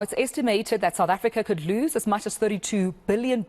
It's estimated that South Africa could lose as much as $32 billion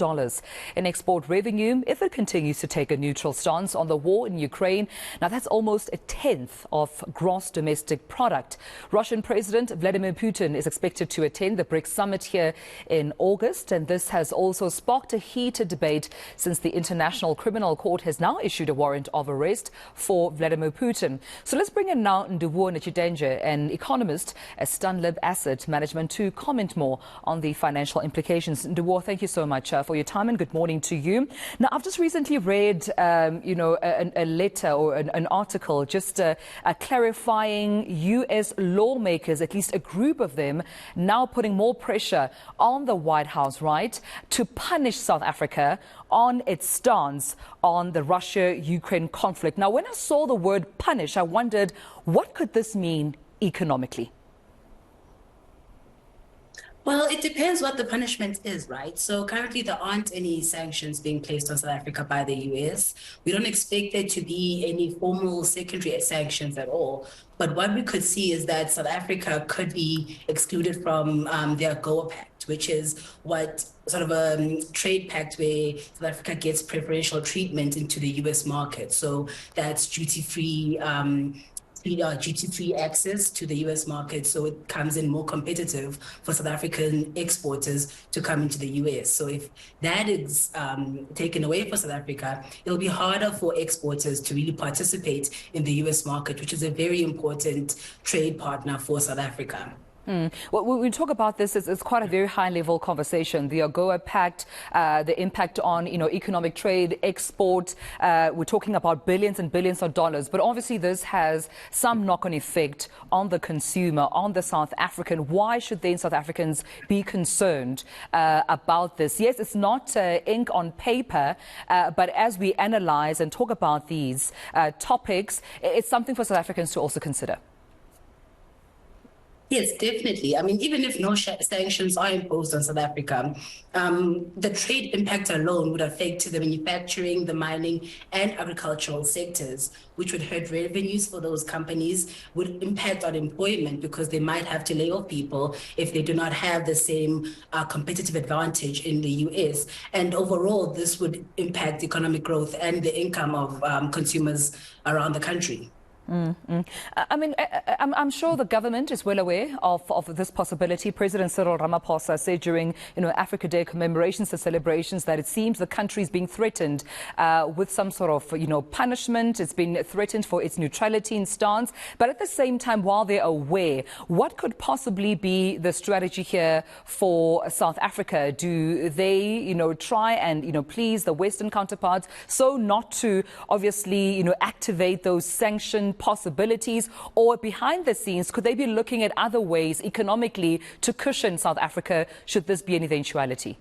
in export revenue if it continues to take a neutral stance on the war in Ukraine. Now, that's almost a tenth of gross domestic product. Russian President Vladimir Putin is expected to attend the BRICS summit here in August, and this has also sparked a heated debate since the International Criminal Court has now issued a warrant of arrest for Vladimir Putin. So let's bring in now Ndivhuho Netshitenzhe, an economist at Stanlib Asset Management, to comment more on the financial implications. Ndivhuho, thank you so much for your time and good morning to you. Now, I've just recently read, a letter or an article just clarifying U.S. lawmakers, at least a group of them, now putting more pressure on the White House, right, to punish South Africa on its stance on the Russia-Ukraine conflict. Now, when I saw the word punish, I wondered, what could this mean economically? Well, it depends what the punishment is, right? So currently there aren't any sanctions being placed on South Africa by the US. We don't expect there to be any formal secondary sanctions at all. But what we could see is that South Africa could be excluded from their AGOA Pact, which is what sort of a trade pact where South Africa gets preferential treatment into the US market. So that's duty-free access to the US market, so it comes in more competitive for South African exporters to come into the US. So if that is taken away for South Africa, it'll be harder for exporters to really participate in the US market, which is a very important trade partner for South Africa. Well, when we talk about this, it's quite a very high-level conversation. The AGOA Pact, the impact on, economic trade, export. We're talking about billions and billions of dollars. But obviously, this has some knock-on effect on the consumer, on the South African. Why should then South Africans be concerned about this? Yes, it's not ink on paper, but as we analyze and talk about these topics, it's something for South Africans to also consider. Yes, definitely. I mean, even if no sanctions are imposed on South Africa, the trade impact alone would affect the manufacturing, the mining, and agricultural sectors, which would hurt revenues for those companies, would impact on employment because they might have to lay off people if they do not have the same competitive advantage in the US. And overall, this would impact economic growth and the income of consumers around the country. I mean, I'm sure the government is well aware of this possibility. President Cyril Ramaphosa said during, Africa Day commemorations and celebrations that it seems the country is being threatened with some sort of, punishment. It's been threatened for its neutrality and stance. But at the same time, while they're aware, what could possibly be the strategy here for South Africa? Do they, try and, please the Western counterparts so not to obviously, activate those sanctions possibilities, or behind the scenes, could they be looking at other ways economically to cushion South Africa should this be an eventuality?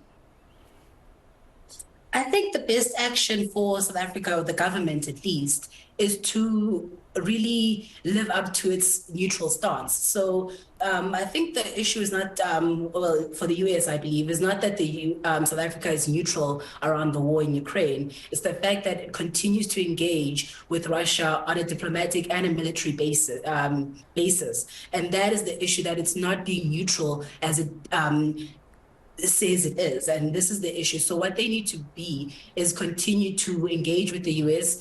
I think the best action for South Africa, or the government at least, is to really live up to its neutral stance. So I think the issue is not, for the US, I believe, is not that South Africa is neutral around the war in Ukraine. It's the fact that it continues to engage with Russia on a diplomatic and a military basis. And that is the issue, that it's not being neutral as it says it is, and this is the issue. So what they need to be is continue to engage with the US,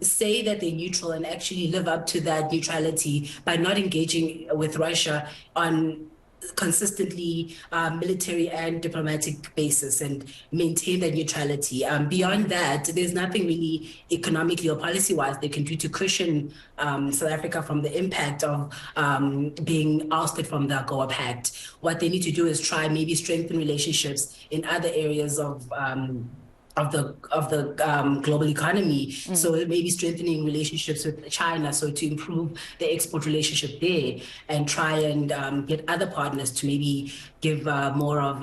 say that they're neutral, and actually live up to that neutrality by not engaging with Russia on consistently military and diplomatic basis, and maintain that neutrality. Beyond that, there's nothing really economically or policy-wise they can do to cushion South Africa from the impact of being ousted from the AGOA Pact. What they need to do is try maybe strengthen relationships in other areas of the global economy. So maybe strengthening relationships with China, so to improve the export relationship there, and try and get other partners to maybe give more of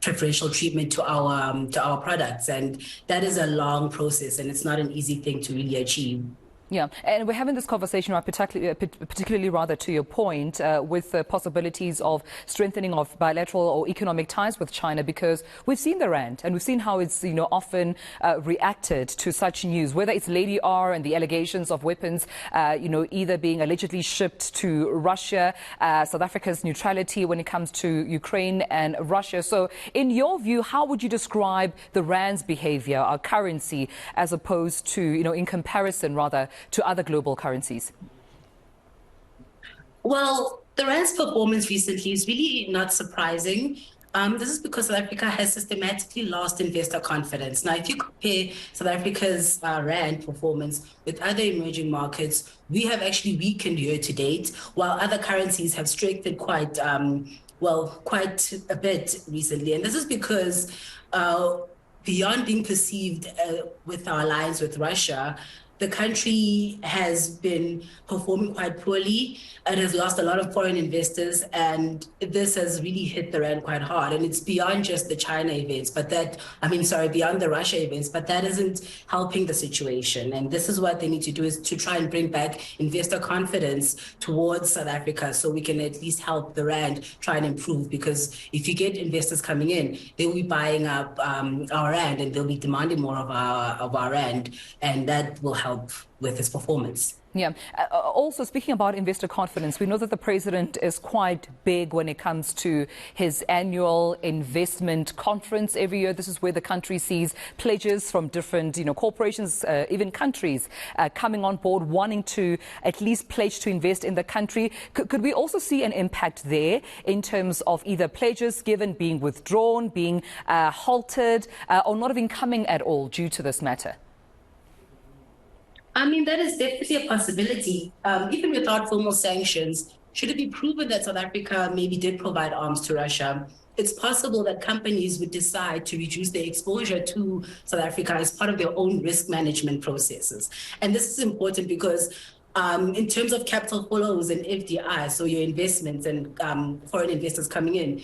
preferential treatment to our products. And that is a long process, and it's not an easy thing to really achieve. Yeah, and we're having this conversation, right, particularly rather to your point, with the possibilities of strengthening of bilateral or economic ties with China, because we've seen the rand and we've seen how it's, often reacted to such news, whether it's Lady R and the allegations of weapons, either being allegedly shipped to Russia, South Africa's neutrality when it comes to Ukraine and Russia. So in your view, how would you describe the rand's behavior, our currency, as opposed to, in comparison rather to other global currencies? Well, the rand's performance recently is really not surprising. This is because South Africa has systematically lost investor confidence. Now, if you compare South Africa's rand performance with other emerging markets, we have actually weakened year to date, while other currencies have strengthened quite a bit recently. And this is because beyond being perceived with our alliance with Russia, the country has been performing quite poorly. It has lost a lot of foreign investors, and this has really hit the rand quite hard. And it's beyond just the China events, beyond the Russia events, but that isn't helping the situation. And this is what they need to do, is to try and bring back investor confidence towards South Africa, so we can at least help the rand try and improve. Because if you get investors coming in, they will be buying up our rand, and they'll be demanding more of our rand, and that will help with his performance. Yeah. Also, speaking about investor confidence, we know that the president is quite big when it comes to his annual investment conference every year. This is where the country sees pledges from different, corporations, even countries coming on board, wanting to at least pledge to invest in the country. Could we also see an impact there in terms of either pledges given being withdrawn, being halted, or not even coming at all due to this matter? That is definitely a possibility. Even without formal sanctions, should it be proven that South Africa maybe did provide arms to Russia, it's possible that companies would decide to reduce their exposure to South Africa as part of their own risk management processes. And this is important because in terms of capital flows and FDI, so your investments and foreign investors coming in,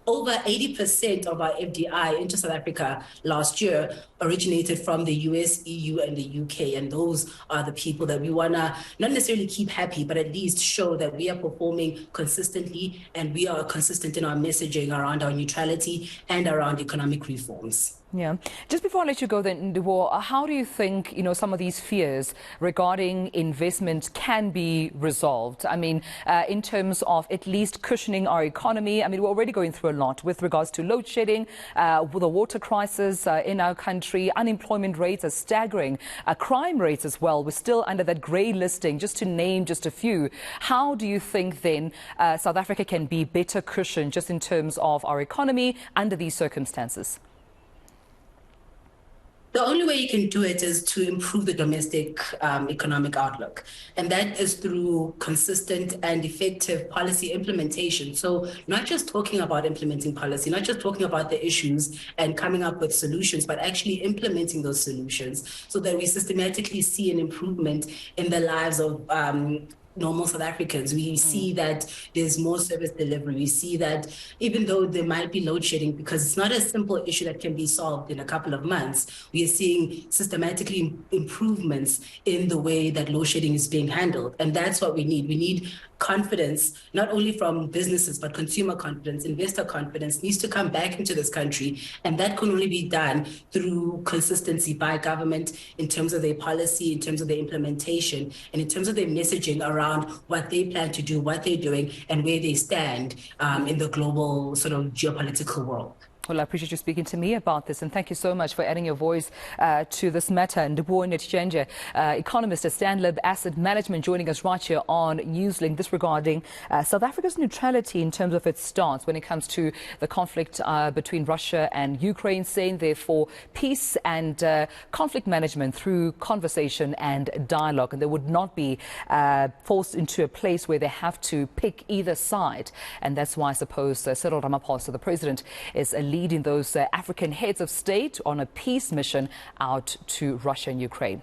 over 80% of our FDI into South Africa last year originated from the US, EU, and the UK. And those are the people that we want to not necessarily keep happy, but at least show that we are performing consistently and we are consistent in our messaging around our neutrality and around economic reforms. Yeah. Just before I let you go then, Ndivhuho, how do you think, some of these fears regarding investment can be resolved? In terms of at least cushioning our economy. We're already going through a lot with regards to load shedding, with the water crisis in our country. Unemployment rates are staggering. Crime rates as well. We're still under that grey listing, just to name just a few. How do you think then South Africa can be better cushioned just in terms of our economy under these circumstances? The only way you can do it is to improve the domestic economic outlook. And that is through consistent and effective policy implementation. So not just talking about implementing policy, not just talking about the issues and coming up with solutions, but actually implementing those solutions so that we systematically see an improvement in the lives of normal South Africans. We see that there's more service delivery. We see that even though there might be load shedding, because it's not a simple issue that can be solved in a couple of months, we are seeing systematically improvements in the way that load shedding is being handled. And that's what we need. We need confidence, not only from businesses, but consumer confidence, investor confidence needs to come back into this country. And that can only be done through consistency by government in terms of their policy, in terms of their implementation, and in terms of their messaging around what they plan to do, what they're doing, and where they stand in the global sort of geopolitical world. Well, I appreciate you speaking to me about this, and thank you so much for adding your voice to this matter. Ndivhuho Netshitenzhe, economist at Stanlib Asset Management, joining us right here on Newslink. This regarding South Africa's neutrality in terms of its stance when it comes to the conflict between Russia and Ukraine, saying therefore peace and conflict management through conversation and dialogue, and they would not be forced into a place where they have to pick either side. And that's why I suppose Cyril Ramaphosa, the president, is leading those African heads of state on a peace mission out to Russia and Ukraine.